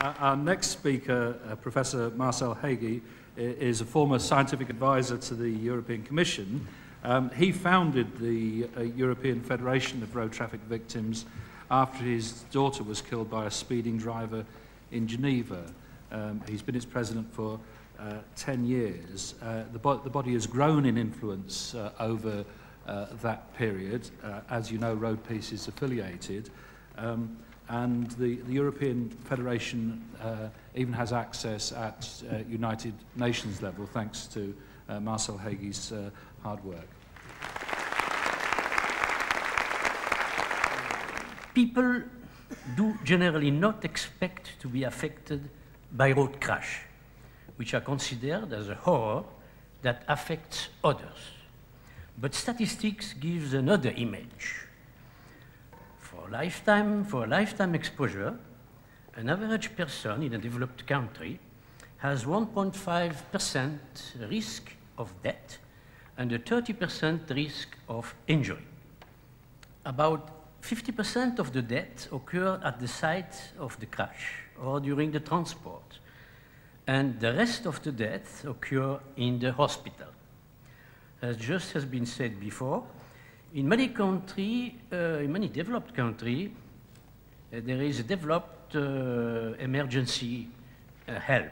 Our next speaker, Professor Marcel Hagi, is a former scientific advisor to the European Commission. He founded the European Federation of Road Traffic Victims after his daughter was killed by a speeding driver in Geneva. He's been its president for 10 years. The body has grown in influence over that period. As you know, Road Peace is affiliated. And the European Federation even has access at United Nations level, thanks to Marcel Hagi's hard work. People do generally not expect to be affected by road crash, which are considered as a horror that affects others. But statistics gives another image. For a lifetime exposure, an average person in a developed country has 1.5% risk of death and a 30% risk of injury. About 50% of the deaths occur at the site of the crash or during the transport, and the rest of the deaths occur in the hospital. As just has been said before, in many developed countries, there is a developed emergency help,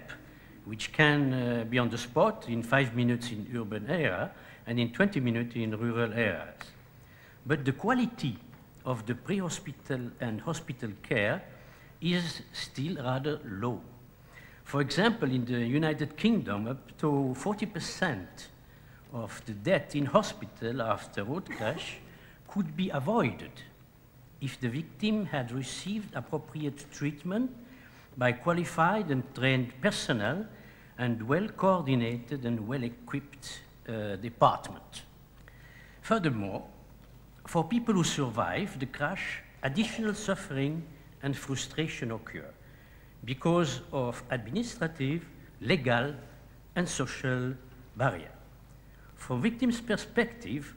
which can be on the spot in 5 minutes in urban area and in 20 minutes in rural areas. But the quality of the pre-hospital and hospital care is still rather low. For example, in the United Kingdom, up to 40% of the death in hospital after road crash could be avoided if the victim had received appropriate treatment by qualified and trained personnel and well-coordinated and well-equipped department. Furthermore, for people who survive the crash, additional suffering and frustration occur because of administrative, legal, and social barriers. From victims' perspective,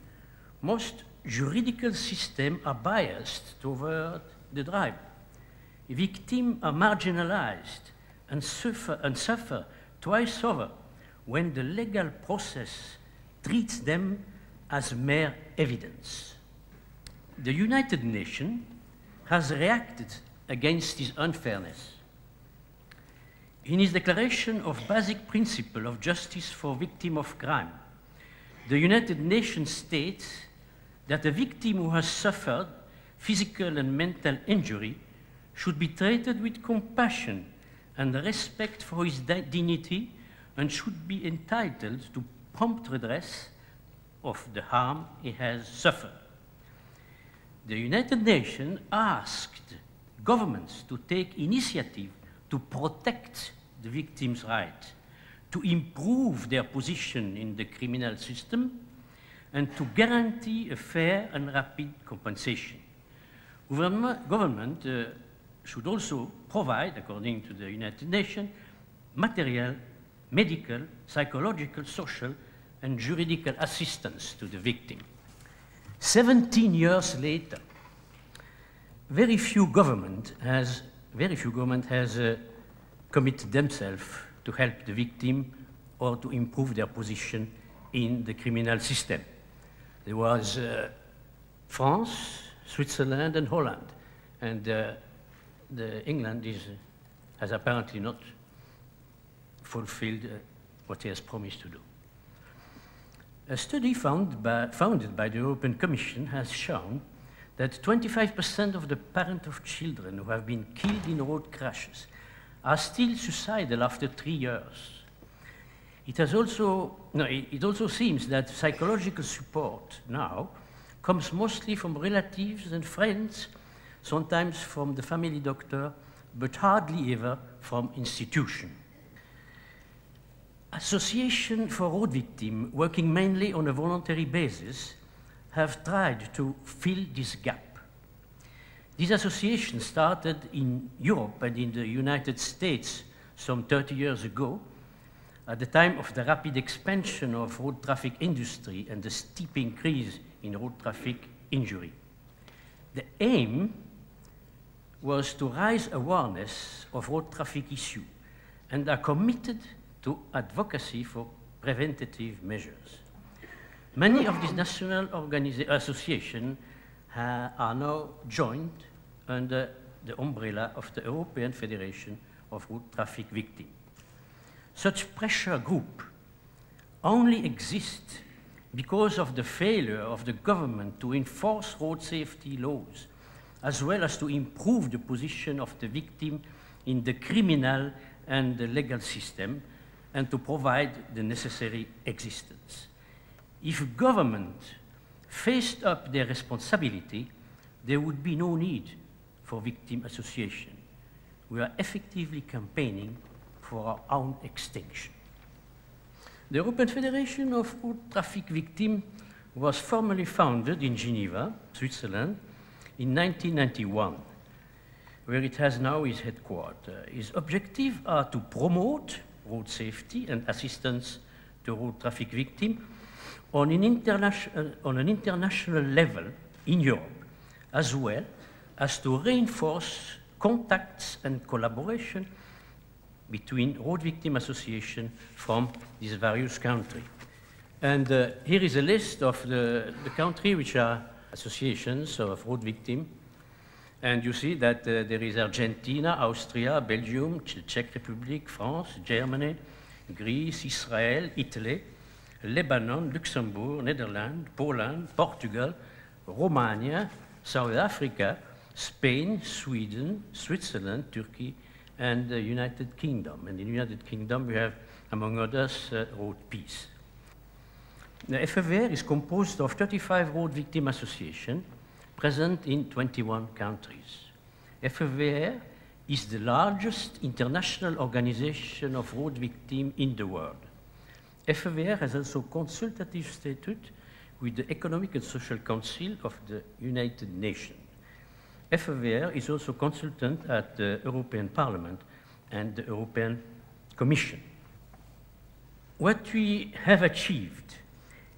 most juridical systems are biased toward the driver. Victims are marginalized and suffer twice over when the legal process treats them as mere evidence. The United Nations has reacted against this unfairness. In its Declaration of Basic Principle of Justice for Victims of Crime, the United Nations states that a victim who has suffered physical and mental injury should be treated with compassion and respect for his dignity and should be entitled to prompt redress of the harm he has suffered. The United Nations asked governments to take initiative to protect the victim's rights, to improve their position in the criminal system, and to guarantee a fair and rapid compensation. Government should also provide, according to the United Nations, material, medical, psychological, social, and juridical assistance to the victim. 17 years later, very few government has committed themselves to help the victim or to improve their position in the criminal system. There was France, Switzerland, and Holland, and England has apparently not fulfilled what he has promised to do. A study founded by the European Commission has shown that 25% of the parents of children who have been killed in road crashes are still suicidal after 3 years. It also seems that psychological support now comes mostly from relatives and friends, sometimes from the family doctor, but hardly ever from institutions. Associations for road victims, working mainly on a voluntary basis, have tried to fill this gap. These associations started in Europe and in the United States some 30 years ago, at the time of the rapid expansion of road traffic industry and the steep increase in road traffic injury. The aim was to raise awareness of road traffic issue and are committed to advocacy for preventative measures. Many of these national associations are now joined under the umbrella of the European Federation of Road Traffic Victims. Such pressure group only exists because of the failure of the government to enforce road safety laws, as well as to improve the position of the victim in the criminal and the legal system, and to provide the necessary assistance. If government faced up their responsibility, there would be no need for victim association. We are effectively campaigning for our own extinction. The European Federation of Road Traffic Victims was formally founded in Geneva, Switzerland, in 1991, where it has now its headquarters. Its objectives are to promote road safety and assistance to road traffic victims on an international level in Europe, as well as to reinforce contacts and collaboration between road victim associations from these various countries. And here is a list of the countries which are associations of road victims. And you see that there is Argentina, Austria, Belgium, Czech Republic, France, Germany, Greece, Israel, Italy, Lebanon, Luxembourg, Netherlands, Poland, Portugal, Romania, South Africa, Spain, Sweden, Switzerland, Turkey, and the United Kingdom. And in the United Kingdom, we have, among others, Road Peace. The FFVR is composed of 35 road victim associations present in 21 countries. FFVR is the largest international organization of road victims in the world. FFVR has also consultative status with the Economic and Social Council of the United Nations. FFVR is also consultant at the European Parliament and the European Commission. What we have achieved,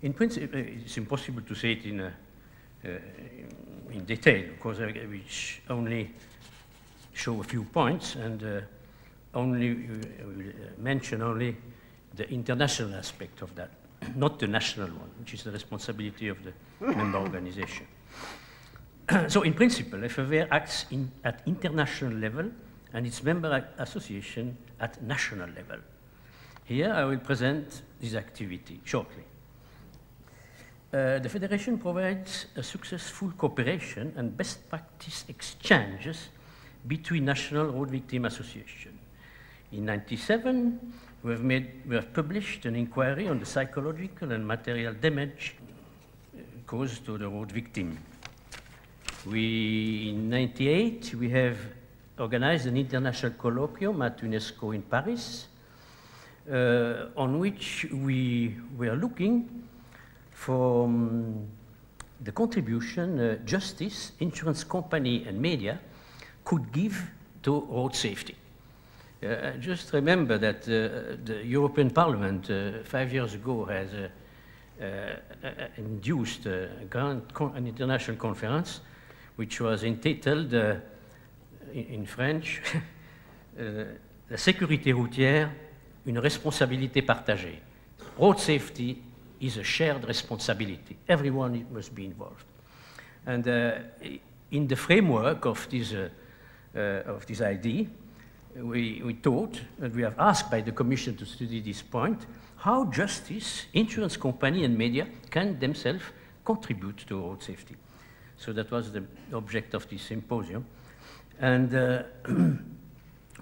in principle, it's impossible to say it in detail, because which only show a few points and mention only the international aspect of that, not the national one, which is the responsibility of the member organization. So in principle, FFVR acts at international level and its member association at national level. Here I will present this activity shortly. The Federation provides a successful cooperation and best practice exchanges between national road victim associations. In 1997, we have published an inquiry on the psychological and material damage caused to the road victim. In 1998, we have organized an international colloquium at UNESCO in Paris, on which we were looking for the contribution justice, insurance company, and media could give to road safety. Just remember that the European Parliament 5 years ago has induced an international conference which was entitled, in French, La sécurité routière, une responsabilité partagée. Road safety is a shared responsibility. Everyone must be involved. And in the framework of this idea, we thought, and we have asked by the Commission to study this point, how justice, insurance company, and media can themselves contribute to road safety. So that was the object of this symposium. And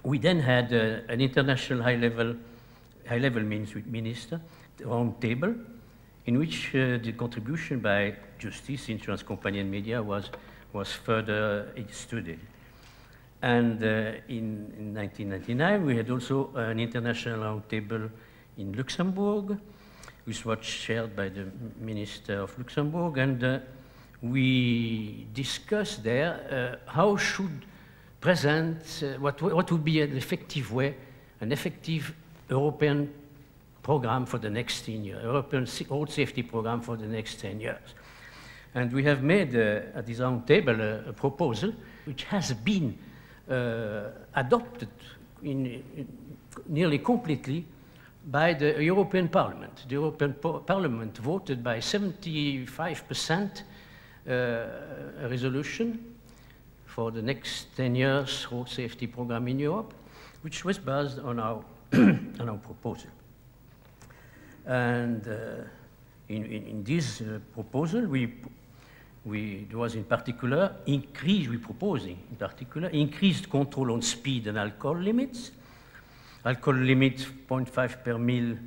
we then had an international high-level minister round table, in which the contribution by justice, insurance company, and media was further studied. And in 1999, we had also an international roundtable in Luxembourg, which was chaired by the Minister of Luxembourg, and we discussed there how should present, what would be an effective way, an effective European program for the next 10 years, European road safety program for the next 10 years. And we have made at this round table a proposal which has been adopted nearly completely by the European Parliament. The European Parliament voted by 75% a resolution for the next 10 years road safety program in Europe, which was based on our, on our proposal. And in this proposal, there was in particular we're proposing in particular increased control on speed and alcohol limits. Alcohol limit 0.5 per mil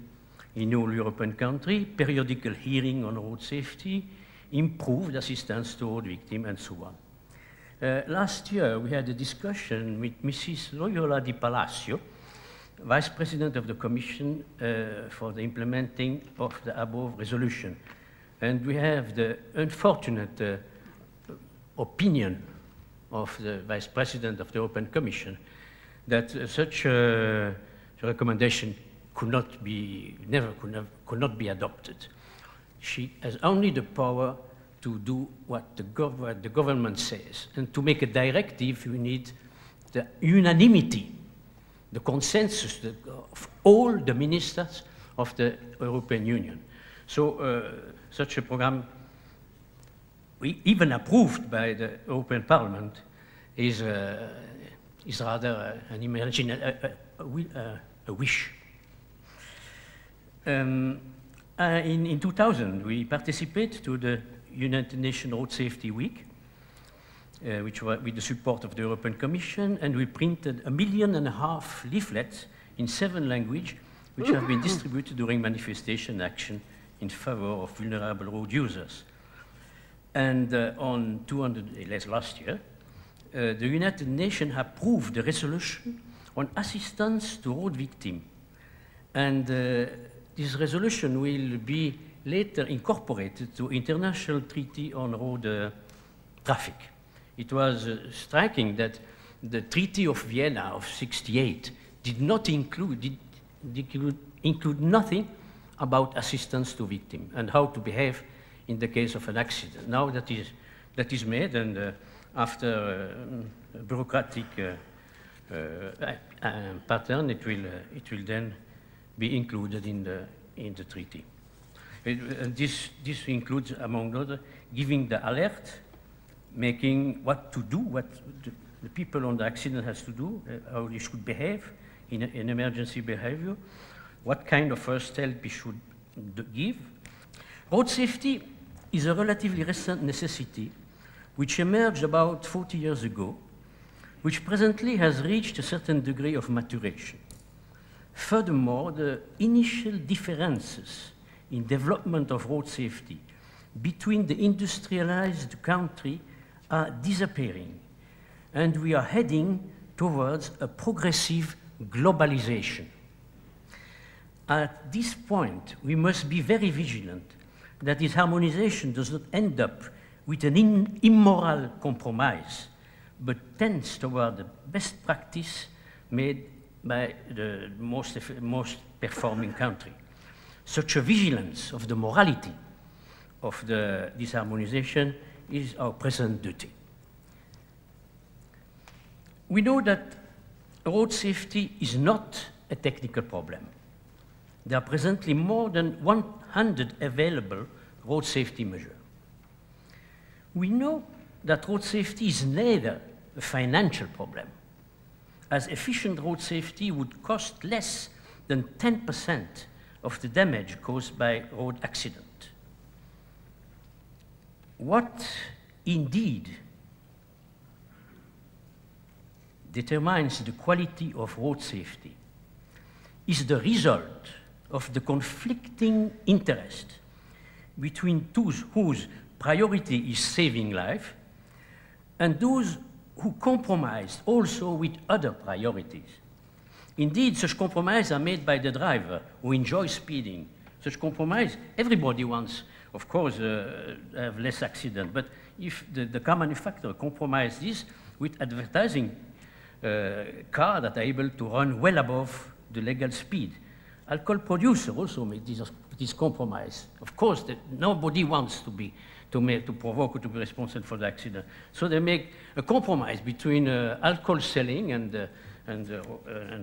in all European countries, periodical hearing on road safety, improved assistance to road victims, and so on. Last year, we had a discussion with Mrs. Loyola Di Palacio, Vice President of the Commission for the implementing of the above resolution. And we have the unfortunate opinion of the Vice President of the European Commission that such a recommendation could not be adopted. She has only the power to do what the government says. And to make a directive, you need the unanimity, the consensus of all the ministers of the European Union. So such a program, even approved by the European Parliament, is rather an a wish. In 2000, we participated to the United Nations Road Safety Week, which was with the support of the European Commission, and we printed 1.5 million leaflets in 7 languages, which have been distributed during manifestation action in favor of vulnerable road users. And on last year, the United Nations approved the resolution on assistance to road victims. And this resolution will be later incorporated to International Treaty on Road Traffic. It was striking that the Treaty of Vienna of '68 did not include nothing about assistance to victims and how to behave in the case of an accident. Now that is made, and after a bureaucratic pattern, it will then be included in the treaty. This includes, among others, giving the alert, making what to do, what the people on the accident has to do, how they should behave in emergency behavior, what kind of first help we should give. Road safety is a relatively recent necessity which emerged about 40 years ago, which presently has reached a certain degree of maturation. Furthermore, the initial differences in development of road safety between the industrialized country are disappearing, and we are heading towards a progressive globalization. At this point, we must be very vigilant that this harmonization does not end up with an immoral compromise, but tends toward the best practice made by the most performing country. Such a vigilance of the morality of this harmonization is our present duty. We know that road safety is not a technical problem. There are presently more than 100 available road safety measures. We know that road safety is neither a financial problem, as efficient road safety would cost less than 10% of the damage caused by road accident. What indeed determines the quality of road safety is the result of the conflicting interest between those whose priority is saving life and those who compromise also with other priorities. Indeed, such compromises are made by the driver who enjoys speeding. Such compromise, everybody wants, of course, have less accident, but if the car manufacturer compromises this with advertising cars that are able to run well above the legal speed, alcohol producers also make this compromise. Of course, nobody wants to provoke or to be responsible for the accident. So they make a compromise between alcohol selling and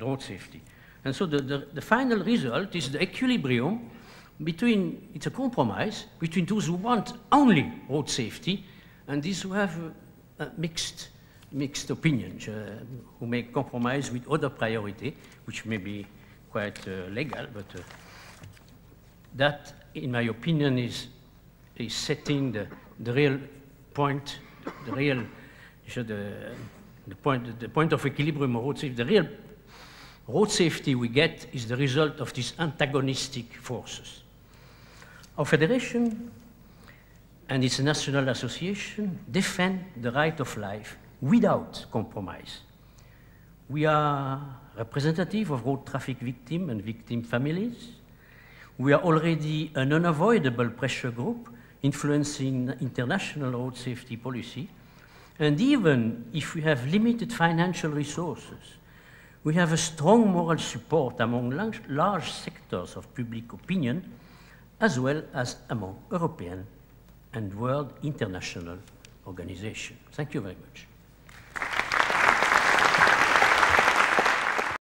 road safety. And so the final result is the equilibrium between, it's a compromise between those who want only road safety and these who have mixed opinions, who make compromise with other priority, which may be quite legal, but that, in my opinion, is setting the real point, the point of equilibrium of road safety. The real road safety we get is the result of these antagonistic forces. Our federation and its national association defend the right of life without compromise. We are representative of road traffic victims and victim families. We are already an unavoidable pressure group influencing international road safety policy. And even if we have limited financial resources, we have a strong moral support among large sectors of public opinion, as well as among European and world international organizations. Thank you very much.